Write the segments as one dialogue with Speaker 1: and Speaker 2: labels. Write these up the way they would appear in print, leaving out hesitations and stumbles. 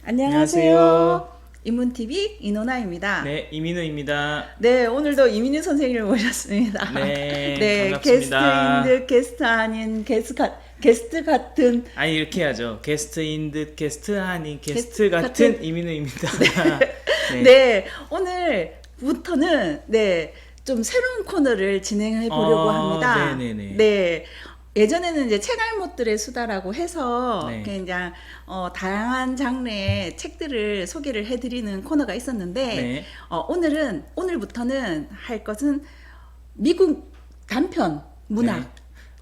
Speaker 1: 안녕하세요.
Speaker 2: 안녕하세요.
Speaker 1: 인문TV 이노나입니다.
Speaker 2: 네, 이민우입니다.
Speaker 1: 네, 오늘도 이민우 선생님을 모셨습니다.
Speaker 2: 네,
Speaker 1: 네,
Speaker 2: 반갑습니다.
Speaker 1: 게스트인 듯 게스트 아닌 게스트 같은
Speaker 2: 아니, 이렇게 해야죠. 게스트인 듯 게스트 아닌
Speaker 1: 게스트
Speaker 2: 게스트 같은
Speaker 1: 같은
Speaker 2: 이민우입니다. 네.
Speaker 1: 네, 오늘부터는 좀 새로운 코너를 진행해 보려고 합니다.
Speaker 2: 네네네.
Speaker 1: 네. 예전에는 이제 책알못들의 수다라고 해서
Speaker 2: 네.
Speaker 1: 그냥 다양한 장르의 책들을 소개를 해드리는 코너가 있었는데
Speaker 2: 네.
Speaker 1: 오늘부터는 할 것은 미국 단편 문학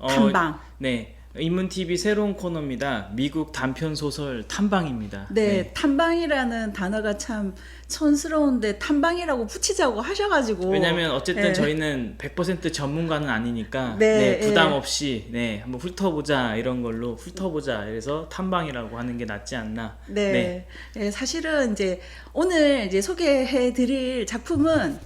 Speaker 2: 네.
Speaker 1: 탐방.
Speaker 2: 네. 인문TV 새로운 코너입니다. 미국 단편소설 탐방입니다.
Speaker 1: 네, 탐방이라는 단어가 참 촌스러운데 탐방이라고 붙이자고 하셔가지고.
Speaker 2: 왜냐면 어쨌든
Speaker 1: 네.
Speaker 2: 저희는 100% 전문가는 아니니까
Speaker 1: 네,
Speaker 2: 부담
Speaker 1: 네.
Speaker 2: 없이 한번 훑어보자 이런 걸로 훑어보자 그래서 탐방이라고 하는 게 낫지 않나.
Speaker 1: 네. 네, 사실은 이제 오늘 이제 소개해 드릴 작품은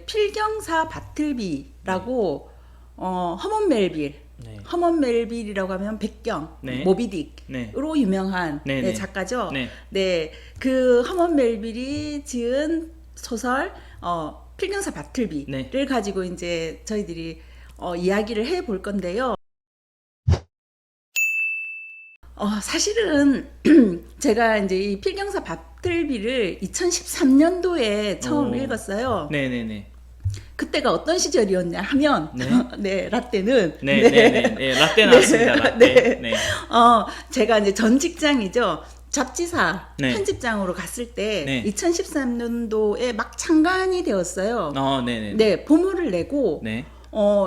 Speaker 1: 필경사 바틀비라고 허먼 멜빌.
Speaker 2: 네.
Speaker 1: 허먼 멜빌이라고 하면 백경,
Speaker 2: 네.
Speaker 1: 모비딕으로
Speaker 2: 네.
Speaker 1: 유명한
Speaker 2: 네, 네.
Speaker 1: 작가죠.
Speaker 2: 네.
Speaker 1: 네, 그 허먼 멜빌이 지은 소설 필경사 바틀비를
Speaker 2: 네.
Speaker 1: 가지고 이제 저희들이 이야기를 해 볼 건데요. 사실은 제가 이제 이 필경사 바틀비를 2013년도에 처음
Speaker 2: 오.
Speaker 1: 읽었어요.
Speaker 2: 네네네.
Speaker 1: 그때가 어떤 시절이었냐 하면
Speaker 2: 네.
Speaker 1: 네, 라떼는
Speaker 2: 네네네. 라떼 나왔습니다. 라떼.
Speaker 1: 네.
Speaker 2: 네.
Speaker 1: 제가 이제 전 직장이죠. 잡지사
Speaker 2: 네.
Speaker 1: 편집장으로 갔을 때
Speaker 2: 네.
Speaker 1: 2013년도에 막 창간이 되었어요.
Speaker 2: 네네네.
Speaker 1: 네, 보모를 내고
Speaker 2: 네.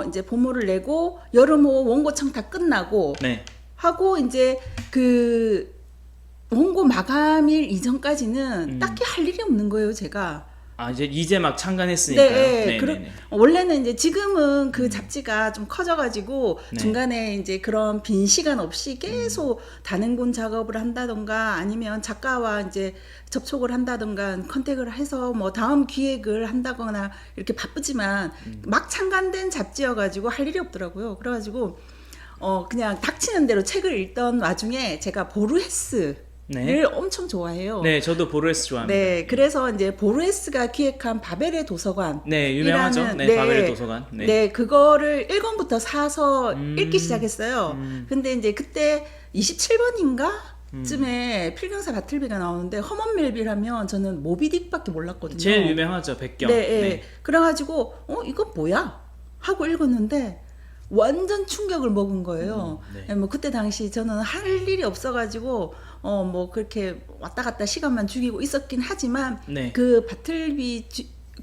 Speaker 1: 이제 보모를 내고 여름호 원고청 다 끝나고
Speaker 2: 네.
Speaker 1: 하고 이제 그 원고 마감일 이전까지는 딱히 할 일이 없는 거예요, 제가.
Speaker 2: 이제 막 창간했으니까요.
Speaker 1: 네,
Speaker 2: 네네네.
Speaker 1: 원래는 이제 지금은 그 잡지가 좀 커져가지고
Speaker 2: 네.
Speaker 1: 중간에 이제 그런 빈 시간 없이 계속 단행본 작업을 한다던가 아니면 작가와 이제 접촉을 한다던가 컨택을 해서 뭐 다음 기획을 한다거나 이렇게 바쁘지만 막 창간된 잡지여가지고 할 일이 없더라고요. 그래가지고 그냥 닥치는 대로 책을 읽던 와중에 제가 보르헤스 를 엄청 좋아해요.
Speaker 2: 네, 저도 보르헤스 좋아합니다.
Speaker 1: 네, 그래서 이제 보르헤스가 기획한 바벨의 도서관.
Speaker 2: 네, 유명하죠. 네, 바벨의 도서관. 네.
Speaker 1: 네, 그거를 1권부터 사서 읽기 시작했어요. 근데 이제 그때 27번인가? 쯤에 필경사 바틀비가 나오는데 허먼 멜빌 하면 저는 모비딕밖에 몰랐거든요.
Speaker 2: 제일 유명하죠, 백경.
Speaker 1: 네, 네. 그래가지고 이거 뭐야? 하고 읽었는데 완전 충격을 먹은 거예요.
Speaker 2: 네.
Speaker 1: 뭐 그때 당시 저는 할 일이 없어가지고 뭐 그렇게 왔다 갔다 시간만 죽이고 있었긴 하지만
Speaker 2: 네.
Speaker 1: 그 바틀비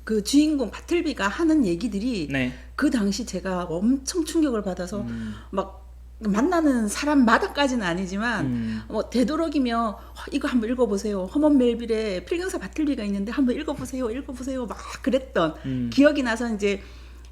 Speaker 1: 그 주인공 바틀비가 하는 얘기들이
Speaker 2: 네.
Speaker 1: 그 당시 제가 엄청 충격을 받아서 막 만나는 사람마다까지는 아니지만 뭐 되도록이면 이거 한번 읽어보세요. 허먼 멜빌의 필경사 바틀비가 있는데 한번 읽어보세요. 막 그랬던 기억이 나서 이제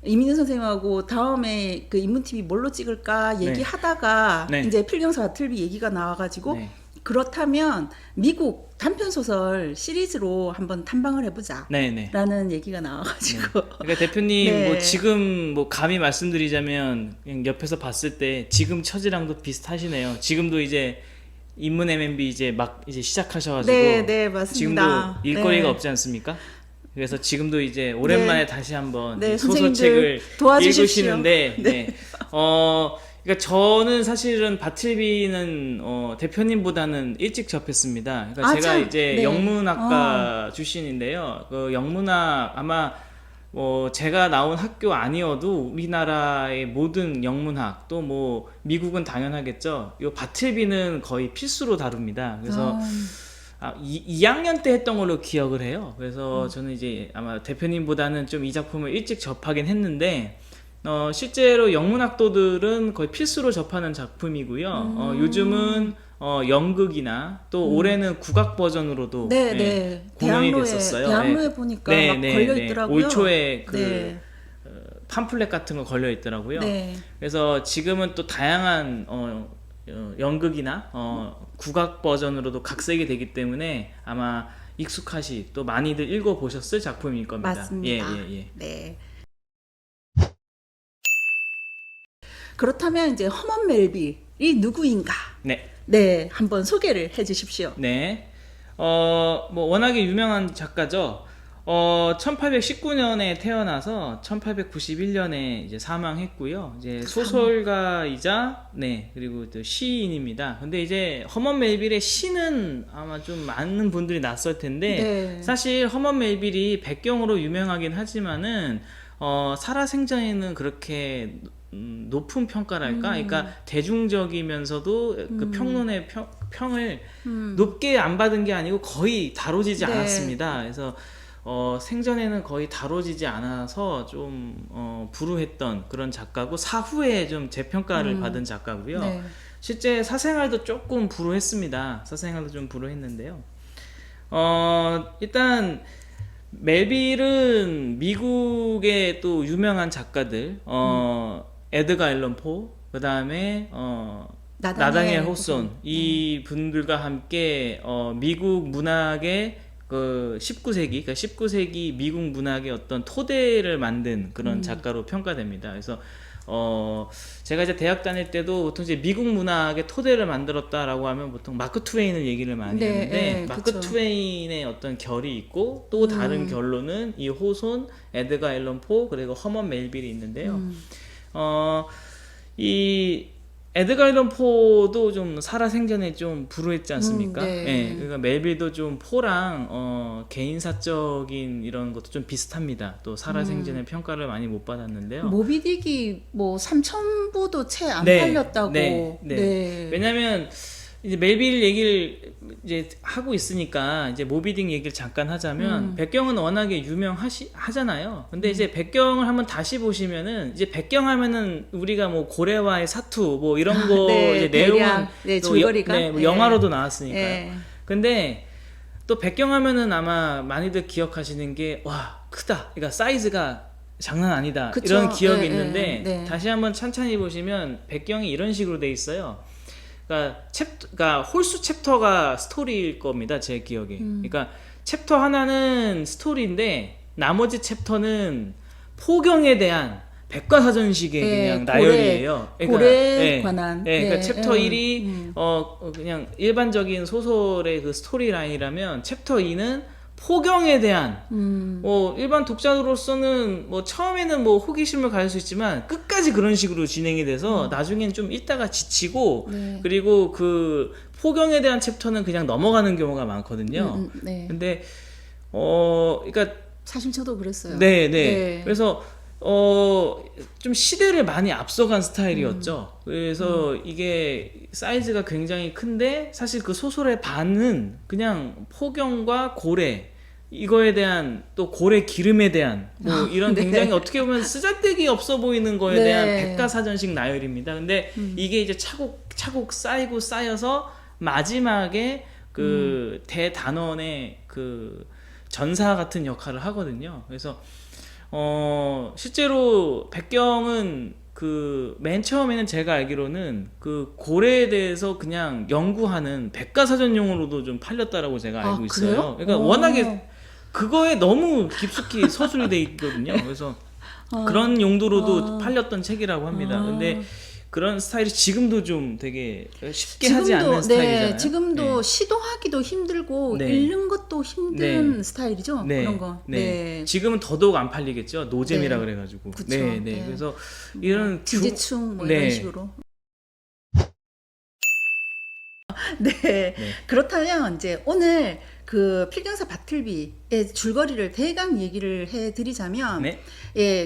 Speaker 1: 이민우 선생님하고 다음에 그 인문TV 뭘로 찍을까 얘기하다가
Speaker 2: 네.
Speaker 1: 이제 필경사 바틀비 얘기가 나와가지고
Speaker 2: 네.
Speaker 1: 그렇다면 미국 단편소설 시리즈로 한번 탐방을 해보자
Speaker 2: 네네.
Speaker 1: 라는 얘기가 나와가지고
Speaker 2: 그러니까 대표님
Speaker 1: 네.
Speaker 2: 뭐 지금 뭐 감히 말씀드리자면 그냥 옆에서 봤을 때 지금 처지랑도 비슷하시네요. 지금도 이제 인문 MNB 이제 시작하셔가지고
Speaker 1: 네, 맞습니다.
Speaker 2: 지금도 일거리가
Speaker 1: 네.
Speaker 2: 없지 않습니까? 그래서 지금도 이제 오랜만에
Speaker 1: 네.
Speaker 2: 다시 한번
Speaker 1: 네,
Speaker 2: 소설책을
Speaker 1: 도와주십시오.
Speaker 2: 읽으시는데
Speaker 1: 네.
Speaker 2: 그러니까 저는 사실은 바틀비는 대표님보다는 일찍 접했습니다. 그러니까 제가
Speaker 1: 참.
Speaker 2: 이제
Speaker 1: 네.
Speaker 2: 영문학과 출신인데요. 그 영문학 아마 제가 나온 학교 아니어도 우리나라의 모든 영문학 또 뭐 미국은 당연하겠죠. 이 바틀비는 거의 필수로 다룹니다. 그래서 2학년 때 했던 걸로 기억을 해요. 그래서 저는 이제 아마 대표님보다는 좀 이 작품을 일찍 접하긴 했는데 실제로 영문학도들은 거의 필수로 접하는 작품이고요. 요즘은 연극이나 또 올해는 국악 버전으로도
Speaker 1: 네.
Speaker 2: 공연이 됐었어요.
Speaker 1: 대학로에 보니까 막 걸려 있더라고요.
Speaker 2: 올 초에 그
Speaker 1: 네.
Speaker 2: 팜플렛 같은 거 걸려 있더라고요.
Speaker 1: 네.
Speaker 2: 그래서 지금은 또 다양한 연극이나 국악 버전으로도 각색이 되기 때문에 아마 익숙하시 또 많이들 읽어보셨을 작품일 겁니다.
Speaker 1: 맞습니다.
Speaker 2: 예.
Speaker 1: 네. 그렇다면 이제 허먼 멜빌이 누구인가?
Speaker 2: 네.
Speaker 1: 네, 한번 소개를 해주십시오.
Speaker 2: 네. 뭐 워낙에 유명한 작가죠. 1819년에 태어나서 1891년에 이제 사망했고요. 이제 소설가이자 그리고 또 시인입니다. 근데 이제 허먼 멜빌의 시는 아마 좀 많은 분들이 낯설 텐데 사실 허먼 멜빌이 백경으로 유명하긴 하지만은 살아생전에는 그렇게 높은 평가랄까? 그러니까 대중적이면서도 그 평론의 평을 높게 안 받은 게 아니고 거의 다뤄지지 않았습니다. 그래서 생전에는 거의 다뤄지지 않아서 좀 불우했던 그런 작가고 사후에 좀 재평가를 받은 작가고요. 실제 사생활도 조금 불우했습니다. 사생활도 좀 불우했는데요. 일단 멜빌은 미국의 또 유명한 작가들 에드가 앨런 포, 그 다음에 나다니엘 호손 이 분들과 함께 미국 문학의 그 19세기, 그러니까 19세기 미국 문학의 어떤 토대를 만든 그런 작가로 평가됩니다. 그래서 제가 이제 대학 다닐 때도 보통 이제 미국 문학의 토대를 만들었다라고 하면 보통 마크 트웨인을 얘기를 많이 하는데 마크 트웨인의 어떤 결이 있고 또 다른 결로는 이 호손, 에드가 앨런 포 그리고 허먼 멜빌이 있는데요. 이 에드가 앨런 포도 좀 살아생전에 좀 불우했지 않습니까? 그러니까 멜빌도 좀 포랑 개인사적인 이런 것도 좀 비슷합니다. 또 살아생전에 평가를 많이 못 받았는데요.
Speaker 1: 모비딕이 뭐 3,000부도 채 안 팔렸다고.
Speaker 2: 왜냐면 이제 멜빌 얘기를 이제 하고 있으니까 이제 모비딕 얘기를 잠깐 하자면 백경은 워낙에 유명하잖아요. 근데 이제 백경을 한번 다시 보시면은 이제 백경 하면은 우리가 뭐 고래와의 사투 뭐 이런 거 이제 내용은
Speaker 1: 줄거리가
Speaker 2: 뭐 영화로도 나왔으니까요. 근데 또 백경 하면은 아마 많이들 기억하시는 게 와 크다. 그러니까 사이즈가 장난 아니다. 이런 기억이 있는데 다시 한번 찬찬히 보시면 백경이 이런 식으로 돼 있어요. 그러니까 홀수 챕터가 스토리일 겁니다. 제 기억에. 그러니까 챕터 하나는 스토리인데 나머지 챕터는 포경에 대한 백과사전식의 그냥 나열이에요. 그러니까,
Speaker 1: 고래에 관한.
Speaker 2: 그러니까 챕터 1이 그냥 일반적인 소설의 그 스토리 라인이라면 챕터 2는 포경에 대한 일반 독자로서는 뭐 처음에는 뭐 호기심을 가질 수 있지만 끝까지 그런 식으로 진행이 돼서 나중엔 좀 읽다가 지치고 그리고 그 포경에 대한 챕터는 그냥 넘어가는 경우가 많거든요. 근데 그러니까
Speaker 1: 사실 저도 그랬어요.
Speaker 2: 그래서 좀 시대를 많이 앞서간 스타일이었죠. 그래서 이게 사이즈가 굉장히 큰데 사실 그 소설의 반은 그냥 포경과 고래 이거에 대한 또 고래 기름에 대한 뭐 이런 굉장히 어떻게 보면 쓰잘데기 없어 보이는 거에 대한 백과사전식 나열입니다. 근데 이게 이제 차곡차곡 쌓이고 쌓여서 마지막에 그 대단원의 그 전사 같은 역할을 하거든요. 그래서 실제로 백경은 그 맨 처음에는 제가 알기로는 그 고래에 대해서 그냥 연구하는 백과사전용으로도 좀 팔렸다라고 제가 알고 있어요. 그러니까 워낙에 그거에 너무 깊숙이 서술이 돼 있거든요. 그래서 그런 용도로도 팔렸던 책이라고 합니다. 근데 그런 스타일이 지금도 좀 되게 쉽게 하지 않는 스타일이잖아요.
Speaker 1: 지금도 시도하기도 힘들고 읽는 것도 힘든 스타일이죠. 그런 거.
Speaker 2: 지금은 더더욱 안 팔리겠죠. 노잼이라 그래가지고. 그래서 이런
Speaker 1: 기지충 뭐 이런 식으로. 그렇다면 이제 오늘 그 필경사 바틀비의 줄거리를 대강 얘기를 해드리자면,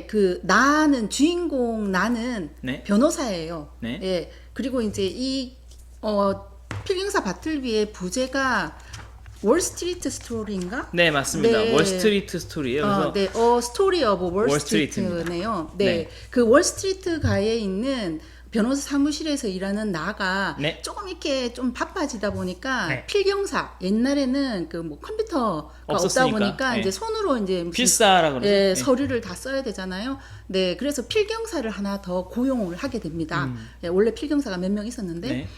Speaker 1: 그 나는 주인공 나는 변호사예요. 그리고 이제 이 필경사 바틀비의 부제가 월스트리트 스토리인가?
Speaker 2: 네, 맞습니다. 월스트리트 스토리예요. 그래서
Speaker 1: 스토리 오브 월스트리트네요. 그 월스트리트가에 있는 변호사 사무실에서 일하는 나가 조금 이렇게 좀 바빠지다 보니까 필경사 옛날에는 그 뭐 컴퓨터가 없다 보니까 이제 손으로 이제 무슨
Speaker 2: 필사라 그러죠.
Speaker 1: 서류를 다 써야 되잖아요. 그래서 필경사를 하나 더 고용을 하게 됩니다. 원래 필경사가 몇 명 있었는데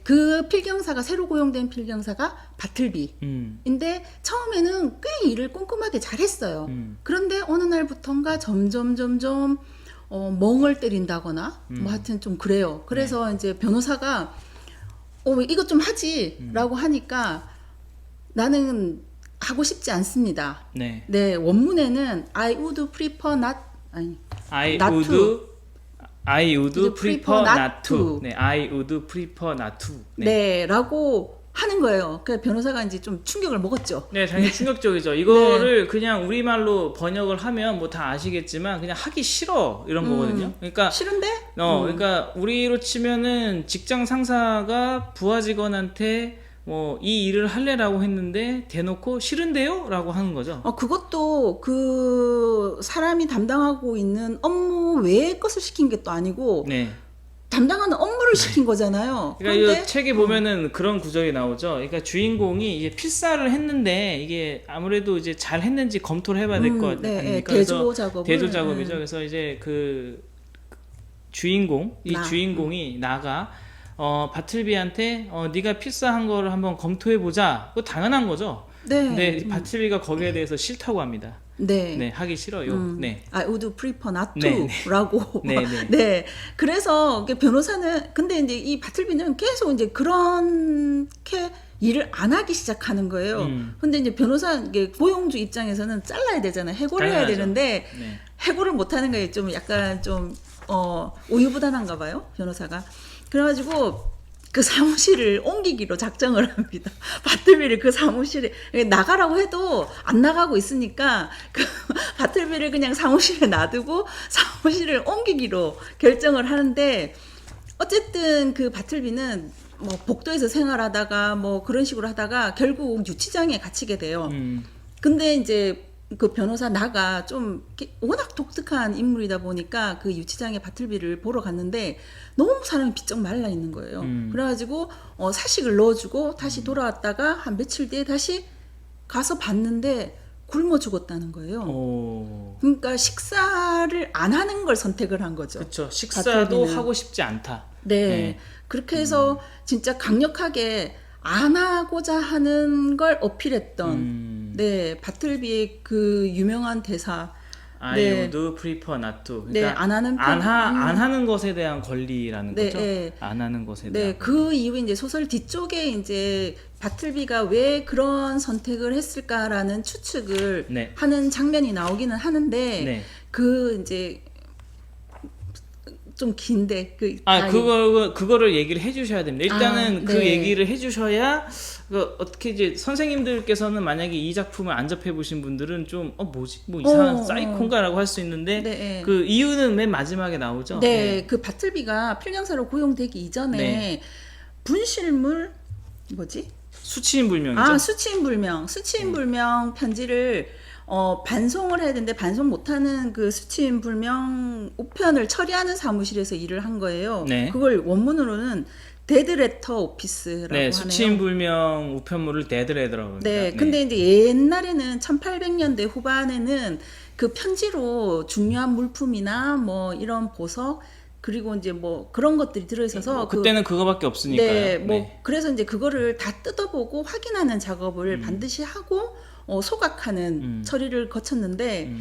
Speaker 1: 그 필경사가 새로 고용된 필경사가 바틀비인데 처음에는 꽤 일을 꼼꼼하게 잘했어요. 그런데 어느 날부턴가 점점 멍을 때린다거나 뭐 하여튼 좀 그래요. 그래서 이제 변호사가 이것 좀 하지 라고 하니까 나는 하고 싶지 않습니다.
Speaker 2: 네.
Speaker 1: 네, 원문에는 I would prefer not 아니
Speaker 2: I
Speaker 1: not
Speaker 2: would
Speaker 1: to.
Speaker 2: I would
Speaker 1: would
Speaker 2: prefer
Speaker 1: prefer
Speaker 2: not
Speaker 1: not
Speaker 2: to.
Speaker 1: to.
Speaker 2: 네, I would prefer not to.
Speaker 1: 네, 라고 하는 거예요. 그래서 변호사가 이제 좀 충격을 먹었죠.
Speaker 2: 네, 당연히 충격적이죠. 이거를 그냥 우리말로 번역을 하면 뭐 다 아시겠지만 그냥 하기 싫어 이런 거거든요. 그러니까
Speaker 1: 싫은데?
Speaker 2: 그러니까 우리로 치면은 직장 상사가 부하 직원한테 뭐 이 일을 할래라고 했는데 대놓고 싫은데요라고 하는 거죠.
Speaker 1: 그것도 그 사람이 담당하고 있는 업무 외의 것을 시킨 게 또 아니고
Speaker 2: 네.
Speaker 1: 담당하는 업무를 시킨 거잖아요.
Speaker 2: 그러니까
Speaker 1: 그런데
Speaker 2: 이 책에 보면은 그런 구절이 나오죠. 그러니까 주인공이 이제 필사를 했는데 이게 아무래도 이제 잘 했는지 검토를 해봐야 될 것
Speaker 1: 네,
Speaker 2: 아닙니까?
Speaker 1: 대조
Speaker 2: 그래서
Speaker 1: 작업을
Speaker 2: 대조 작업이죠. 그래서 이제 그 주인공, 이
Speaker 1: 나.
Speaker 2: 주인공이 나가 바틀비한테 네가 필사한 거를 한번 검토해 보자. 그거 당연한 거죠.
Speaker 1: 네.
Speaker 2: 근데 바틀비가 거기에 대해서 싫다고 합니다.
Speaker 1: 네.
Speaker 2: 네, 하기 싫어요. 네.
Speaker 1: I would prefer not
Speaker 2: 네,
Speaker 1: to라고.
Speaker 2: 네, 네.
Speaker 1: 네. 그래서 변호사는 근데 이제 이 바틀비는 계속 이제 그렇게 일을 안 하기 시작하는 거예요. 근데 이제 변호사 이게 고용주 입장에서는 잘라야 되잖아요. 해고를 해야
Speaker 2: 당연하죠.
Speaker 1: 되는데
Speaker 2: 네.
Speaker 1: 해고를 못 하는 거에 좀 약간 좀 우유부단한가 봐요. 변호사가. 그래가지고 그 사무실을 옮기기로 작정을 합니다. 바틀비를 그 사무실에 나가라고 해도 안 나가고 있으니까 그 바틀비를 그냥 사무실에 놔두고 사무실을 옮기기로 결정을 하는데 어쨌든 그 바틀비는 뭐 복도에서 생활하다가 뭐 그런 식으로 하다가 결국 유치장에 갇히게 돼요. 근데 이제 그 변호사 나가 좀 워낙 독특한 인물이다 보니까 그 유치장에 바틀비를 보러 갔는데 너무 사람이 비쩍 말라 있는 거예요. 그래가지고 사식을 넣어주고 다시 돌아왔다가 한 며칠 뒤에 다시 가서 봤는데 굶어 죽었다는 거예요.
Speaker 2: 오.
Speaker 1: 그러니까 식사를 안 하는 걸 선택을 한 거죠.
Speaker 2: 그렇죠. 식사도
Speaker 1: 바틀비는.
Speaker 2: 하고 싶지 않다.
Speaker 1: 네.
Speaker 2: 네.
Speaker 1: 그렇게 해서 진짜 강력하게 안 하고자 하는 걸 어필했던 네, 바틀비의 그 유명한 대사.
Speaker 2: I
Speaker 1: 네.
Speaker 2: would prefer not to.
Speaker 1: 네,
Speaker 2: 그러니까
Speaker 1: 안 하는 편.
Speaker 2: 안 하는 것에 대한 권리라는
Speaker 1: 네,
Speaker 2: 거죠.
Speaker 1: 네.
Speaker 2: 안 하는 것에
Speaker 1: 네,
Speaker 2: 대한.
Speaker 1: 그 이후에 이제 소설 뒤쪽에 이제 바틀비가 왜 그런 선택을 했을까라는 추측을
Speaker 2: 네.
Speaker 1: 하는 장면이 나오기는 하는데
Speaker 2: 네.
Speaker 1: 그 이제 좀 긴데
Speaker 2: 그거를 얘기를 해주셔야 됩니다. 일단은 그
Speaker 1: 네.
Speaker 2: 얘기를 해주셔야 어떻게 이제 선생님들께서는 만약에 이 작품을 안 접해 보신 분들은 좀 뭐지 뭐 이상한 사이콘가라고 할 수 있는데
Speaker 1: 네.
Speaker 2: 그 이유는 맨 마지막에 나오죠.
Speaker 1: 네, 그 바틀비가 필경사로 고용되기 이전에
Speaker 2: 네.
Speaker 1: 분실물 뭐지?
Speaker 2: 수치인불명이죠.
Speaker 1: 수치인불명 편지를 반송을 해야 되는데 반송 못하는 그 수치인불명 우편을 처리하는 사무실에서 일을 한 거예요.
Speaker 2: 네.
Speaker 1: 그걸 원문으로는 데드레터 오피스라고
Speaker 2: 네,
Speaker 1: 하네요.
Speaker 2: 수치인불명 우편물을 데드레더라고 합니다.
Speaker 1: 네, 근데 이제 옛날에는 1800년대 후반에는 그 편지로 중요한 물품이나 뭐 이런 보석 그리고 이제 뭐 그런 것들이 들어있어서
Speaker 2: 그때는 그거밖에 없으니까요.
Speaker 1: 네, 뭐
Speaker 2: 네.
Speaker 1: 그래서 이제 그거를 다 뜯어보고 확인하는 작업을 반드시 하고 소각하는 처리를 거쳤는데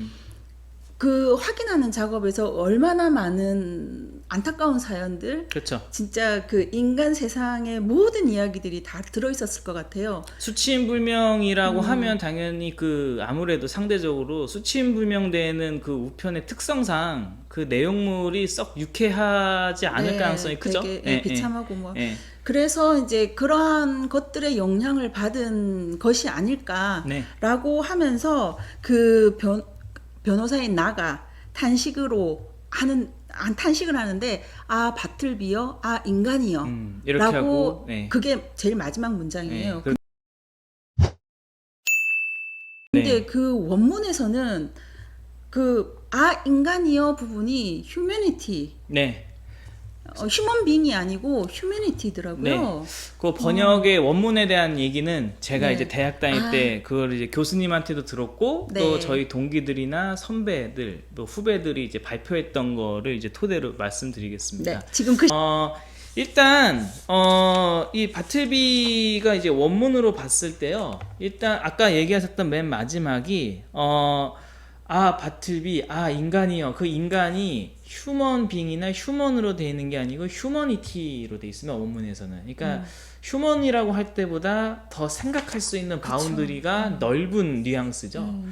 Speaker 1: 그 확인하는 작업에서 얼마나 많은 안타까운 사연들,
Speaker 2: 그렇죠.
Speaker 1: 진짜 그 인간 세상의 모든 이야기들이 다 들어있었을 것 같아요.
Speaker 2: 수치인불명이라고 하면 당연히 그 아무래도 상대적으로 수치인불명되는 그 우편의 특성상 그 내용물이 썩 유쾌하지 않을
Speaker 1: 네,
Speaker 2: 가능성이 크죠.
Speaker 1: 되게 비참하고 뭐.
Speaker 2: 예.
Speaker 1: 그래서 이제 그러한 것들의 영향을 받은 것이 아닐까라고
Speaker 2: 네.
Speaker 1: 하면서 그 변호사인 나가 탄식을 하는데 바틀비요, 인간이요
Speaker 2: 이렇게
Speaker 1: 라고
Speaker 2: 하고 네.
Speaker 1: 그게 제일 마지막 문장이에요.
Speaker 2: 네.
Speaker 1: 근데
Speaker 2: 네.
Speaker 1: 그 원문에서는 그 인간이요 부분이 휴머니티,
Speaker 2: 네.
Speaker 1: 휴먼 빙이 아니고 휴머니티더라고요.
Speaker 2: 그 번역의 원문에 대한 얘기는 제가
Speaker 1: 네.
Speaker 2: 이제 대학 다닐 때 그걸 이제 교수님한테도 들었고
Speaker 1: 네.
Speaker 2: 또 저희 동기들이나 선배들 또 후배들이 이제 발표했던 거를 이제 토대로 말씀드리겠습니다.
Speaker 1: 네, 지금 그
Speaker 2: 일단 이 바틀비가 이제 원문으로 봤을 때요. 일단 아까 얘기하셨던 맨 마지막이 바틀비 인간이요. 그 인간이 휴먼 빙이나 휴먼으로 되어 있는 게 아니고 휴머니티로 되어 있으면 원문에서는 그러니까 휴먼이라고 할 때보다 더 생각할 수 있는 바운더리가 넓은 뉘앙스죠.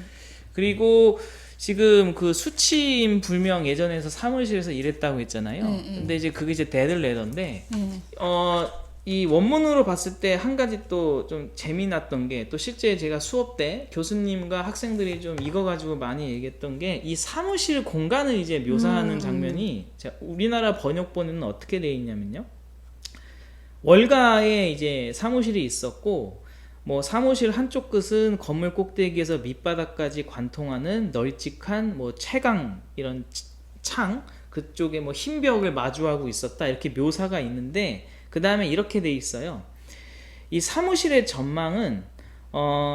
Speaker 2: 그리고 지금 그 수치인 불명 예전에서 사무실에서 일했다고 했잖아요. 근데 이제 그게 이제 데들레더인데 이 원문으로 봤을 때 한 가지 또 좀 재미났던 게, 또 실제 제가 수업 때 교수님과 학생들이 좀 이거 가지고 많이 얘기했던 게, 이 사무실 공간을 이제 묘사하는 장면이 우리나라 번역본에는 어떻게 되어 있냐면요. 월가에 이제 사무실이 있었고, 뭐 사무실 한쪽 끝은 건물 꼭대기에서 밑바닥까지 관통하는 널찍한 뭐 채광 이런 창, 그쪽에 뭐 흰 벽을 마주하고 있었다, 이렇게 묘사가 있는데, 그 다음에 이렇게 돼 있어요. 이 사무실의 전망은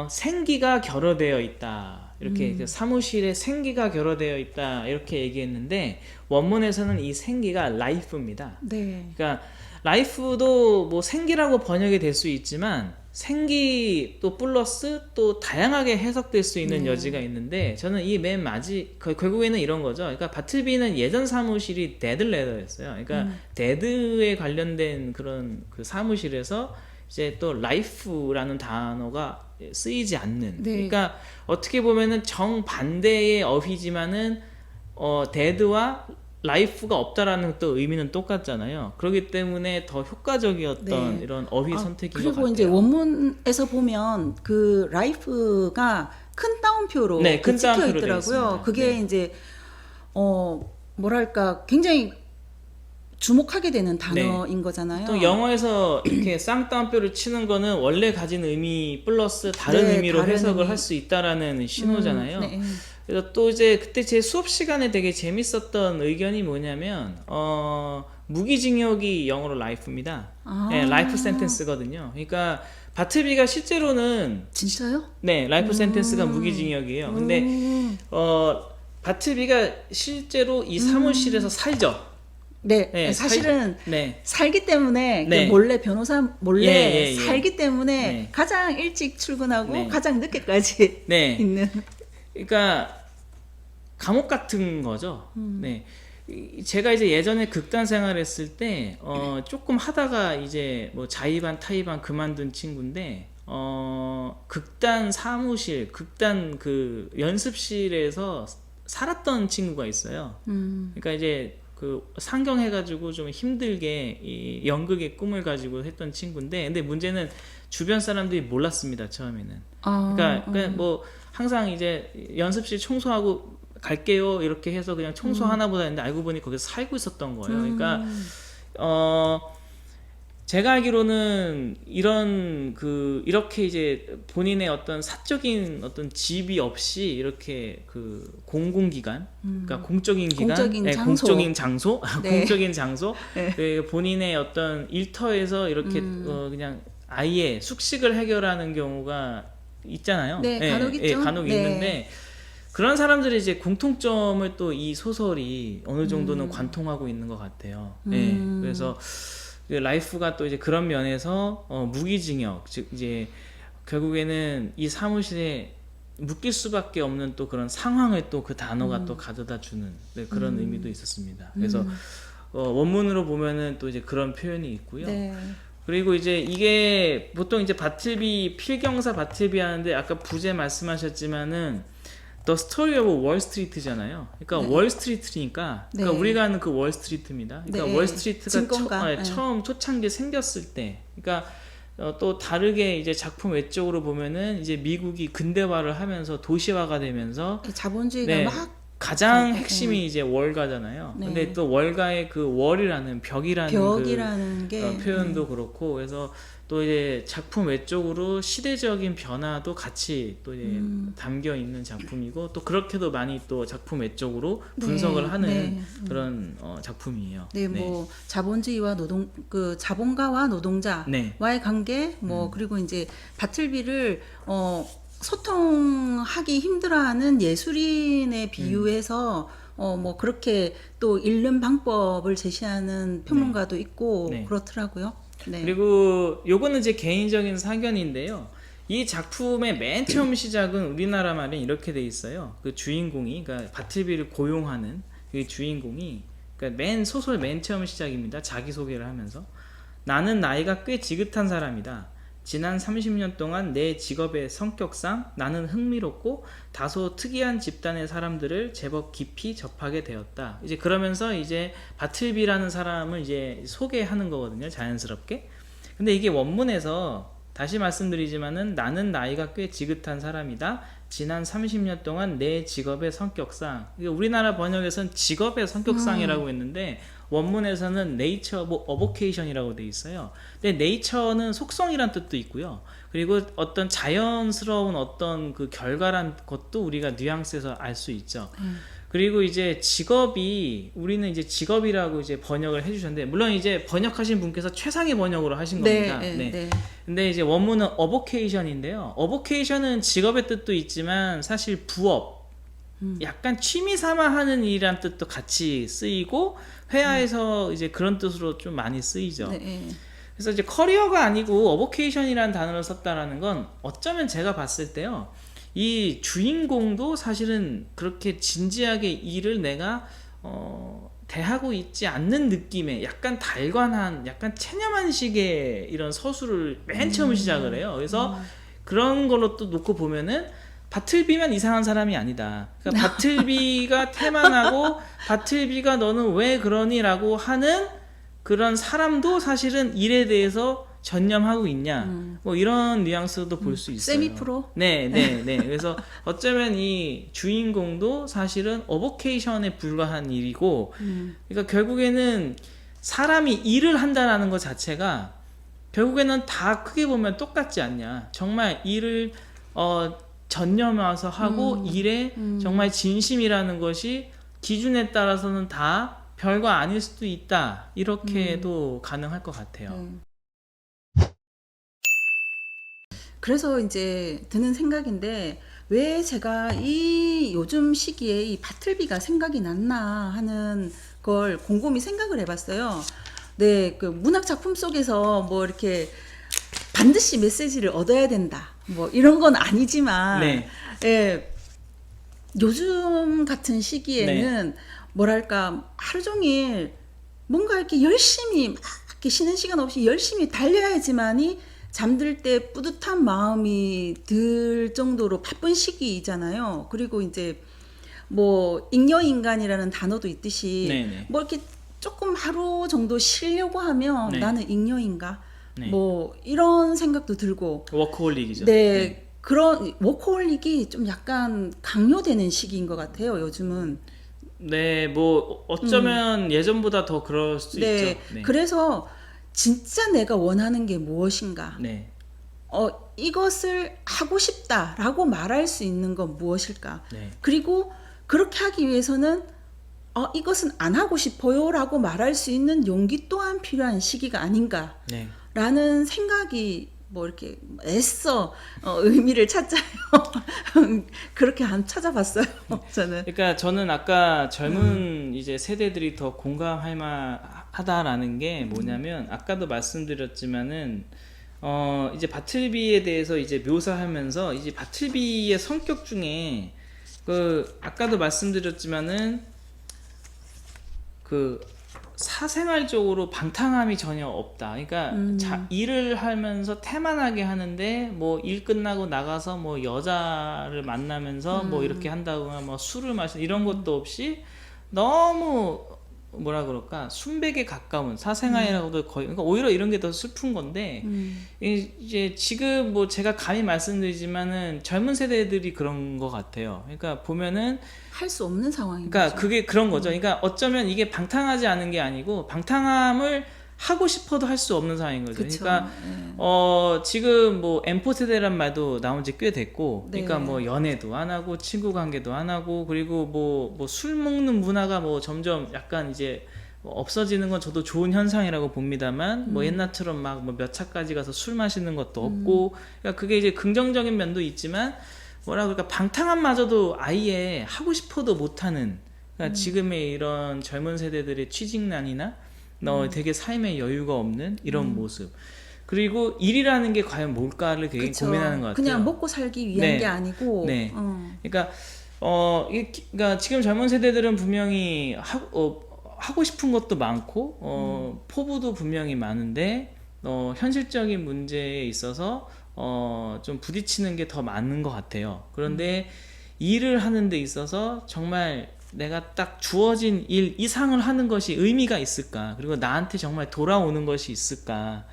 Speaker 2: 생기가 결여되어 있다, 이렇게 그 사무실에 생기가 결여되어 있다 이렇게 얘기했는데, 원문에서는 이 생기가 life입니다.
Speaker 1: 네.
Speaker 2: 그러니까 life도 뭐 생기라고 번역이 될 수 있지만, 생기 또 플러스 또 다양하게 해석될 수 있는 여지가 있는데, 저는 이 맨 결국에는 이런 거죠. 그러니까 바틀비는 예전 사무실이 데드레더였어요. 그러니까 데드에 관련된 그런 그 사무실에서 이제 또 life라는 단어가 쓰이지 않는.
Speaker 1: 네.
Speaker 2: 그러니까 어떻게 보면은 정반대의 어휘지만은 데드와 라이프가 없다라는 또 의미는 똑같잖아요. 그렇기 때문에 더 효과적이었던
Speaker 1: 네.
Speaker 2: 이런 어휘 선택인 것 같아요.
Speaker 1: 그리고 이제 원문에서 보면 그 라이프가 큰 따옴표로
Speaker 2: 네, 큰
Speaker 1: 찍혀
Speaker 2: 따옴표로 되어
Speaker 1: 있더라고요.
Speaker 2: 있습니다.
Speaker 1: 그게
Speaker 2: 네.
Speaker 1: 이제 뭐랄까 굉장히 주목하게 되는 단어인 거잖아요.
Speaker 2: 또 영어에서 이렇게 쌍따옴표를 치는 거는 원래 가진 의미 플러스 다른
Speaker 1: 네,
Speaker 2: 의미로
Speaker 1: 다른
Speaker 2: 해석을
Speaker 1: 의미.
Speaker 2: 할 수 있다라는 신호잖아요.
Speaker 1: 네.
Speaker 2: 그래서 또 이제 그때 제 수업 시간에 되게 재밌었던 의견이 뭐냐면, 무기징역이 영어로 life입니다. 네, life sentence거든요. 그러니까 바틀비가 실제로는
Speaker 1: 진짜요?
Speaker 2: 네, 라이프 센텐스가 무기징역이에요. 근데 바틀비가 실제로 이 사무실에서 살죠.
Speaker 1: 네,
Speaker 2: 네,
Speaker 1: 사실은
Speaker 2: 네.
Speaker 1: 살기 때문에
Speaker 2: 네.
Speaker 1: 그 몰래 변호사 몰래
Speaker 2: 예.
Speaker 1: 살기 때문에
Speaker 2: 네.
Speaker 1: 가장 일찍 출근하고
Speaker 2: 네.
Speaker 1: 가장 늦게까지
Speaker 2: 네.
Speaker 1: 있는.
Speaker 2: 그러니까 감옥 같은 거죠. 네. 제가 이제 예전에 극단 생활했을 때 조금 하다가 이제 뭐 자의반 타의반 그만둔 친구인데, 극단 사무실, 극단 그 연습실에서 살았던 친구가 있어요. 그러니까 이제 그 상경해가지고 좀 힘들게 이 연극의 꿈을 가지고 했던 친구인데, 근데 문제는 주변 사람들이 몰랐습니다, 처음에는. 그러니까 뭐 항상 이제 연습실 청소하고 갈게요 이렇게 해서 그냥 청소하나 보다 했는데, 알고 보니 거기서 살고 있었던 거예요. 그러니까 제가 알기로는 이렇게 이제 본인의 어떤 사적인 어떤 집이 없이 이렇게 그 공공기관, 그러니까 공적인 기관, 공적인 장소,
Speaker 1: 네.
Speaker 2: 공적인 장소,
Speaker 1: 네.
Speaker 2: 그 본인의 어떤 일터에서 이렇게 그냥 아예 숙식을 해결하는 경우가 있잖아요.
Speaker 1: 네, 간혹 있죠.
Speaker 2: 간혹
Speaker 1: 네.
Speaker 2: 있는데, 그런 사람들이 이제 공통점을 또 이 소설이 어느 정도는 관통하고 있는 것 같아요. 네, 그래서 라이프가 또 이제 그런 면에서 무기징역, 즉 이제 결국에는 이 사무실에 묶일 수밖에 없는 또 그런 상황을 또 그 단어가 또 가져다 주는, 네, 그런 의미도 있었습니다. 그래서 원문으로 보면은 또 이제 그런 표현이 있고요.
Speaker 1: 네.
Speaker 2: 그리고 이제 이게 보통 이제 바틀비, 필경사 바틀비 하는데, 아까 부제 말씀하셨지만은 The Story of Wall Street잖아요. 그러니까
Speaker 1: 네.
Speaker 2: 월스트리트니까, 그러니까
Speaker 1: 네.
Speaker 2: 우리가 아는 그 월스트리트입니다. 그러니까
Speaker 1: 네.
Speaker 2: 월스트리트가
Speaker 1: 증권가.
Speaker 2: 처음 초창기 생겼을 때, 그러니까 또 다르게 이제 작품 외적으로 보면은 이제 미국이 근대화를 하면서 도시화가 되면서
Speaker 1: 자본주의가
Speaker 2: 네,
Speaker 1: 막
Speaker 2: 가장
Speaker 1: 네.
Speaker 2: 핵심이 이제 월가잖아요.
Speaker 1: 네.
Speaker 2: 근데 또 월가의 그 월이라는 벽이라는
Speaker 1: 벽이라는 게
Speaker 2: 표현도 그렇고, 그래서 또 이제 작품 외적으로 시대적인 변화도 같이 또 이제 담겨 있는 작품이고, 또 그렇게도 많이 또 작품 외적으로 분석을
Speaker 1: 네,
Speaker 2: 하는
Speaker 1: 네.
Speaker 2: 그런 작품이에요.
Speaker 1: 네, 뭐 자본주의와 자본가와 노동자와의
Speaker 2: 네.
Speaker 1: 관계, 뭐 그리고 이제 바틀비를 소통하기 힘들어하는 예술인에 비유해서 뭐 그렇게 또 읽는 방법을 제시하는 평론가도 있고
Speaker 2: 네.
Speaker 1: 그렇더라고요. 네.
Speaker 2: 그리고 요거는 제 개인적인 사견인데요. 이 작품의 맨 처음 시작은 우리나라 말엔 이렇게 돼 있어요. 그 주인공이, 그러니까 바틀비를 고용하는 그 주인공이, 그러니까 소설 맨 처음 시작입니다. 자기소개를 하면서 나는 나이가 꽤 지긋한 사람이다. 지난 30년 동안 내 직업의 성격상 나는 흥미롭고 다소 특이한 집단의 사람들을 제법 깊이 접하게 되었다. 이제 그러면서 이제 바틀비라는 사람을 이제 소개하는 거거든요. 자연스럽게. 근데 이게 원문에서 다시 말씀드리지만은 나는 나이가 꽤 지긋한 사람이다. 지난 30년 동안 내 직업의 성격상. 이게 우리나라 번역에서는 직업의 성격상이라고 했는데 원문에서는 nature of avocation이라고 돼 있어요. 근데 nature는 속성이란 뜻도 있고요. 그리고 어떤 자연스러운 어떤 그 결과란 것도 우리가 뉘앙스에서 알 수 있죠. 그리고 이제 직업이 우리는 이제 직업이라고 이제 번역을 해주셨는데 물론 이제 번역하신 분께서 최상의 번역으로 하신 겁니다. 네. 근데 이제 원문은 어보케이션인데요. 어보케이션은 직업의 뜻도 있지만 사실 부업, 약간 취미 삼아 하는 일이란 뜻도 같이 쓰이고 회화에서 이제 그런 뜻으로 좀 많이 쓰이죠. 그래서 이제 커리어가 아니고 어보케이션이라는 단어를 썼다라는 건 어쩌면 제가 봤을 때요. 이 주인공도 사실은 그렇게 진지하게 일을 내가 대하고 있지 않는 느낌의 약간 달관한 약간 체념한 식의 이런 서술을 맨 처음 시작을 해요. 그래서 그런 걸로 또 놓고 보면은 바틀비만 이상한 사람이 아니다. 그러니까 바틀비가 태만하고 바틀비가 너는 왜 그러니? 라고 하는 그런 사람도 사실은 일에 대해서 전념하고 있냐 뭐 이런 뉘앙스도 볼 수 있어요.
Speaker 1: 세미 프로?
Speaker 2: 네. 그래서 어쩌면 이 주인공도 사실은 어보케이션에 불과한 일이고 그러니까 결국에는 사람이 일을 한다라는 것 자체가 결국에는 다 크게 보면 똑같지 않냐. 정말 일을 전념해서 하고 일에 정말 진심이라는 것이 기준에 따라서는 다 별거 아닐 수도 있다. 이렇게도 가능할 것 같아요.
Speaker 1: 그래서 이제 드는 생각인데 왜 제가 이 요즘 시기에 이 바틀비가 생각이 났나 하는 걸 곰곰이 생각을 해봤어요. 네, 그 문학 작품 속에서 뭐 이렇게 반드시 메시지를 얻어야 된다. 뭐 이런 건 아니지만,
Speaker 2: 네.
Speaker 1: 예, 요즘 같은 시기에는 뭐랄까 하루 종일 뭔가 이렇게 열심히 막 이렇게 쉬는 시간 없이 열심히 달려야지만이 잠들 때 뿌듯한 마음이 들 정도로 바쁜 시기이잖아요. 그리고 이제 뭐 잉여인간이라는 단어도 있듯이 뭐 이렇게 조금 하루 정도 쉬려고 하면 나는 잉여인가? 뭐 이런 생각도 들고
Speaker 2: 워커홀릭이죠.
Speaker 1: 그런 워커홀릭이 좀 약간 강요되는 시기인 것 같아요. 요즘은.
Speaker 2: 네, 뭐 어쩌면 예전보다 더 그럴 수 있죠.
Speaker 1: 그래서 진짜 내가 원하는 게 무엇인가? 이것을 하고 싶다라고 말할 수 있는 건 무엇일까? 그리고 그렇게 하기 위해서는 이것은 안 하고 싶어요라고 말할 수 있는 용기 또한 필요한 시기가 아닌가라는 생각이 뭐 이렇게 애써 의미를 찾자요. 그렇게 안 찾아봤어요. 저는.
Speaker 2: 그러니까 저는 아까 젊은 이제 세대들이 더 공감할 만하다라는 게 뭐냐면 아까도 말씀드렸지만은 이제 바틀비에 대해서 이제 묘사하면서 이제 바틀비의 성격 중에 그 아까도 말씀드렸지만은 그 사생활적으로 방탕함이 전혀 없다. 그러니까 일을 하면서 태만하게 하는데 뭐 일 끝나고 나가서 뭐 여자를 만나면서 뭐 이렇게 한다거나 뭐 술을 마시는 이런 것도 없이 너무 뭐라 그럴까 순백에 가까운 사생활이라고도 거의 그러니까 오히려 이런 게 더 슬픈 건데 이제 지금 뭐 제가 감히 말씀드리지만은 젊은 세대들이 그런 것 같아요. 그러니까 보면은
Speaker 1: 할 수 없는 상황인
Speaker 2: 그러니까
Speaker 1: 거죠.
Speaker 2: 그게 그런 거죠. 그러니까 어쩌면 이게 방탕하지 않은 게 아니고 방탕함을 하고 싶어도 할 수 없는 상황인 거죠.
Speaker 1: 그쵸.
Speaker 2: 그러니까 지금 뭐 M4 세대란 말도 나온 지 꽤 됐고, 그러니까 뭐 연애도 안 하고 친구 관계도 안 하고 그리고 뭐 술 먹는 문화가 뭐 점점 약간 이제 없어지는 건 저도 좋은 현상이라고 봅니다만 뭐 옛날처럼 막 뭐 몇 차까지 가서 술 마시는 것도 없고, 그러니까 그게 이제 긍정적인 면도 있지만 뭐라 그럴까 방탕함마저도 아예 하고 싶어도 못하는, 그러니까 지금의 이런 젊은 세대들의 취직난이나 되게 삶에 여유가 없는 이런 모습, 그리고 일이라는 게 과연 뭘까를 되게
Speaker 1: 그쵸.
Speaker 2: 고민하는 것 같아요.
Speaker 1: 그냥 먹고 살기 위한 게 아니고
Speaker 2: 그러니까 그러니까 지금 젊은 세대들은 분명히 하고 싶은 것도 많고 포부도 분명히 많은데 현실적인 문제에 있어서 좀 부딪히는 게 더 많은 것 같아요. 그런데 일을 하는 데 있어서 정말 내가 딱 주어진 일 이상을 하는 것이 의미가 있을까? 그리고 나한테 정말 돌아오는 것이 있을까?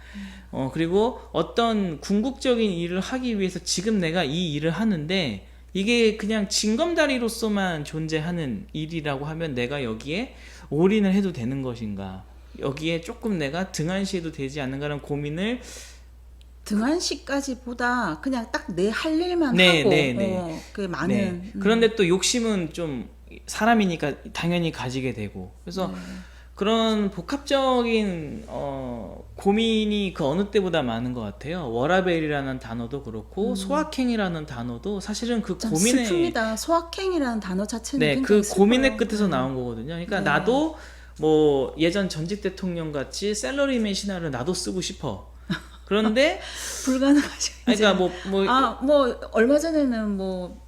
Speaker 2: 그리고 어떤 궁극적인 일을 하기 위해서 지금 내가 이 일을 하는데 이게 그냥 징검다리로서만 존재하는 일이라고 하면 내가 여기에 올인을 해도 되는 것인가? 여기에 조금 내가 등한시해도 되지 않는가라는 고민을
Speaker 1: 등한시까지보다 그냥 딱 내 할 일만
Speaker 2: 네,
Speaker 1: 하고
Speaker 2: 네, 네.
Speaker 1: 그 많은
Speaker 2: 네. 그런데 또 욕심은 좀 사람이니까 당연히 가지게 되고 그래서 그런 복합적인 고민이 그 어느 때보다 많은 것 같아요. 워라밸이라는 단어도 그렇고 소확행이라는 단어도 사실은 그
Speaker 1: 참
Speaker 2: 고민의
Speaker 1: 슬픕니다. 소확행이라는 단어 자체는
Speaker 2: 네,
Speaker 1: 굉장히
Speaker 2: 그 고민의
Speaker 1: 슬퍼요.
Speaker 2: 끝에서 나온 거거든요. 그러니까
Speaker 1: 네.
Speaker 2: 나도 뭐 예전 전직 대통령 같이 샐러리맨 신화를 나도 쓰고 싶어. 그런데
Speaker 1: 불가능하죠. 이제.
Speaker 2: 그러니까
Speaker 1: 뭐 얼마 전에는 뭐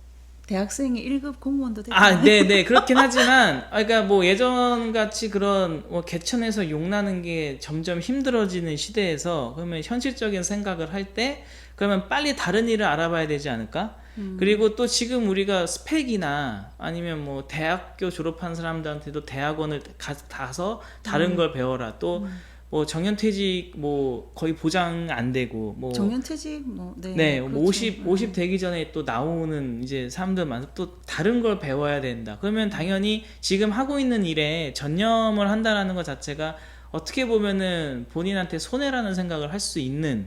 Speaker 1: 대학생이 1급 공무원도 되고
Speaker 2: 네, 그렇긴 하지만, 그러니까 뭐 예전 같이 그런 뭐 개천에서 용나는 게 점점 힘들어지는 시대에서 그러면 현실적인 생각을 할 때, 그러면 빨리 다른 일을 알아봐야 되지 않을까? 그리고 또 지금 우리가 스펙이나 아니면 뭐 대학교 졸업한 사람들한테도 대학원을 가서 다른 걸 배워라. 또 뭐 정년퇴직 뭐 거의 보장 안 되고 뭐
Speaker 1: 정년퇴직 네,
Speaker 2: 네,
Speaker 1: 그렇죠.
Speaker 2: 뭐 50 되기 전에 또 나오는 이제 사람들 많아서 또 다른 걸 배워야 된다. 그러면 당연히 지금 하고 있는 일에 전념을 한다라는 것 자체가 어떻게 보면은 본인한테 손해라는 생각을 할 수 있는,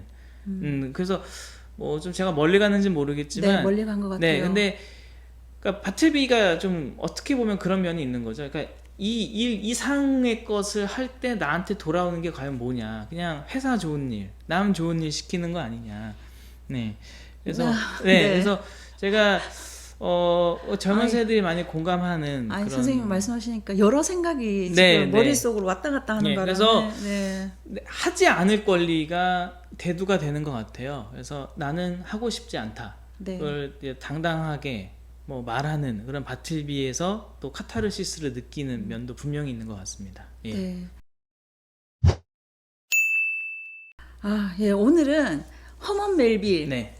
Speaker 2: 그래서 뭐 좀 제가 멀리 가는지 모르겠지만,
Speaker 1: 네, 멀리 간 것 같아요.
Speaker 2: 네, 근데 그러니까 바틀비가 좀 어떻게 보면 그런 면이 있는 거죠. 그러니까 이 일 이상의 것을 할 때 나한테 돌아오는 게 과연 뭐냐? 그냥 회사 좋은 일, 남 좋은 일 시키는 거 아니냐? 네, 그래서
Speaker 1: 네.
Speaker 2: 그래서 제가 젊은 세대들이 많이 공감하는
Speaker 1: 아니
Speaker 2: 그런
Speaker 1: 선생님 말씀하시니까 여러 생각이
Speaker 2: 네,
Speaker 1: 지금 머릿속으로 왔다 갔다 하는
Speaker 2: 네,
Speaker 1: 바람에
Speaker 2: 그래서
Speaker 1: 네.
Speaker 2: 하지 않을 권리가 대두가 되는 것 같아요. 그래서 나는 하고 싶지 않다.
Speaker 1: 네.
Speaker 2: 그걸 이제 당당하게 뭐 말하는 그런 바틀비에서 또 카타르시스를 느끼는 면도 분명히 있는 것 같습니다. 예.
Speaker 1: 네. 예, 오늘은 허먼 멜빌의
Speaker 2: 네.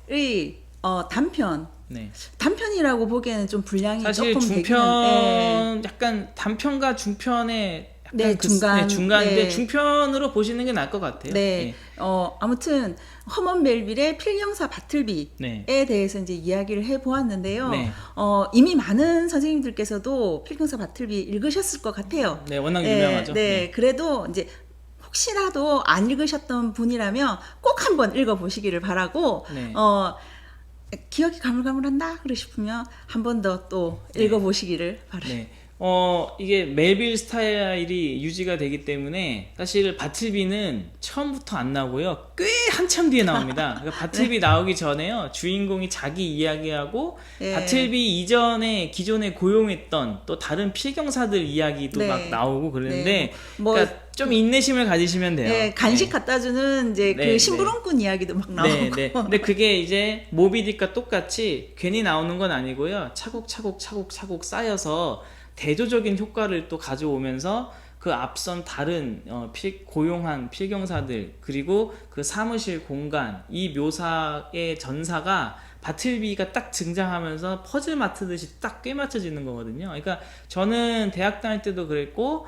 Speaker 1: 단편.
Speaker 2: 네.
Speaker 1: 단편이라고 보기에는 좀 분량이
Speaker 2: 사실
Speaker 1: 조금
Speaker 2: 중편
Speaker 1: 되기는,
Speaker 2: 약간 단편과 중편의 약간
Speaker 1: 네,
Speaker 2: 중간인데
Speaker 1: 네.
Speaker 2: 중편으로 보시는 게 나을 것 같아요.
Speaker 1: 네. 아무튼 허먼 멜빌의 필경사 바틀비에
Speaker 2: 네.
Speaker 1: 대해서 이제 이야기를 해 보았는데요.
Speaker 2: 네.
Speaker 1: 이미 많은 선생님들께서도 필경사 바틀비 읽으셨을 것 같아요.
Speaker 2: 네, 워낙 유명하죠.
Speaker 1: 네. 그래도 이제 혹시라도 안 읽으셨던 분이라면 꼭 한번 읽어보시기를 바라고,
Speaker 2: 네.
Speaker 1: 기억이 가물가물한다 그러시면 한 번 더 또
Speaker 2: 네.
Speaker 1: 읽어보시기를 바랍니다.
Speaker 2: 네. 이게 멜빌 스타일이 유지가 되기 때문에 사실 바틀비는 처음부터 안 나오고요. 꽤 한참 뒤에 나옵니다. 그러니까 바틀비 나오기 전에요. 주인공이 자기 이야기하고
Speaker 1: 네.
Speaker 2: 바틀비 이전에 기존에 고용했던 또 다른 필경사들 이야기도
Speaker 1: 네.
Speaker 2: 막 나오고 그러는데
Speaker 1: 네.
Speaker 2: 그러니까 좀 인내심을 가지시면 돼요.
Speaker 1: 네, 간식
Speaker 2: 네.
Speaker 1: 갖다 주는 이제
Speaker 2: 네,
Speaker 1: 그 심부름꾼 이야기도 막 나오고.
Speaker 2: 네, 네. 근데 그게 이제 모비딕과 똑같이 괜히 나오는 건 아니고요. 차곡차곡 쌓여서 대조적인 효과를 또 가져오면서 그 앞선 다른 고용한 필경사들 그리고 그 사무실 공간 이 묘사의 전사가 바틀비가 딱 등장하면서 퍼즐 맞추듯이 딱 꿰맞춰지는 거거든요. 그러니까 저는 대학 다닐 때도 그랬고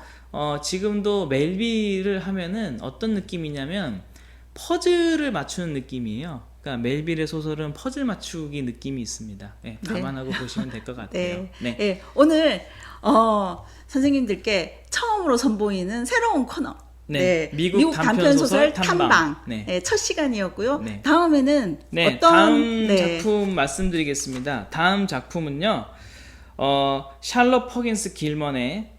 Speaker 2: 지금도 멜빌을 하면은 어떤 느낌이냐면 퍼즐을 맞추는 느낌이에요. 그러니까 멜빌의 소설은 퍼즐 맞추기 느낌이 있습니다. 네, 감안하고 보시면 될 것 같아요.
Speaker 1: 네. 네, 오늘 선생님들께 처음으로 선보이는 새로운 코너.
Speaker 2: 네, 미국 단편소설 탐방.
Speaker 1: 네, 첫 시간이었고요.
Speaker 2: 네.
Speaker 1: 다음에는
Speaker 2: 네,
Speaker 1: 어떤
Speaker 2: 다음 작품 말씀드리겠습니다. 다음 작품은요, 샬럿 퍼긴스 길먼의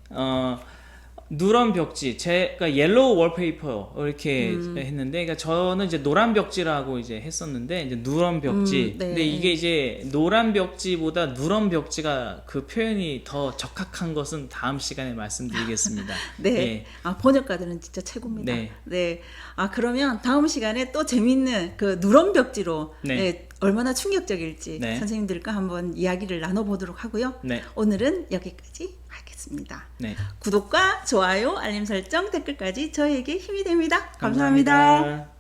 Speaker 2: 누런 벽지, 제가 옐로우 월페이퍼 이렇게 했는데, 그러니까 저는 이제 노란 벽지라고 이제 했었는데 이제 누런 벽지.
Speaker 1: 네.
Speaker 2: 근데 이게 이제 노란 벽지보다 누런 벽지가 그 표현이 더 적합한 것은 다음 시간에 말씀드리겠습니다.
Speaker 1: 네,
Speaker 2: 예.
Speaker 1: 번역가들은 진짜 최고입니다.
Speaker 2: 네.
Speaker 1: 네. 그러면 다음 시간에 또 재밌는 그 누런 벽지로
Speaker 2: 네.
Speaker 1: 얼마나 충격적일지
Speaker 2: 네.
Speaker 1: 선생님들과 한번 이야기를 나눠보도록 하고요.
Speaker 2: 네.
Speaker 1: 오늘은 여기까지 하겠습니다.
Speaker 2: 네.
Speaker 1: 구독과 좋아요, 알림 설정, 댓글까지 저희에게 힘이 됩니다. 감사합니다.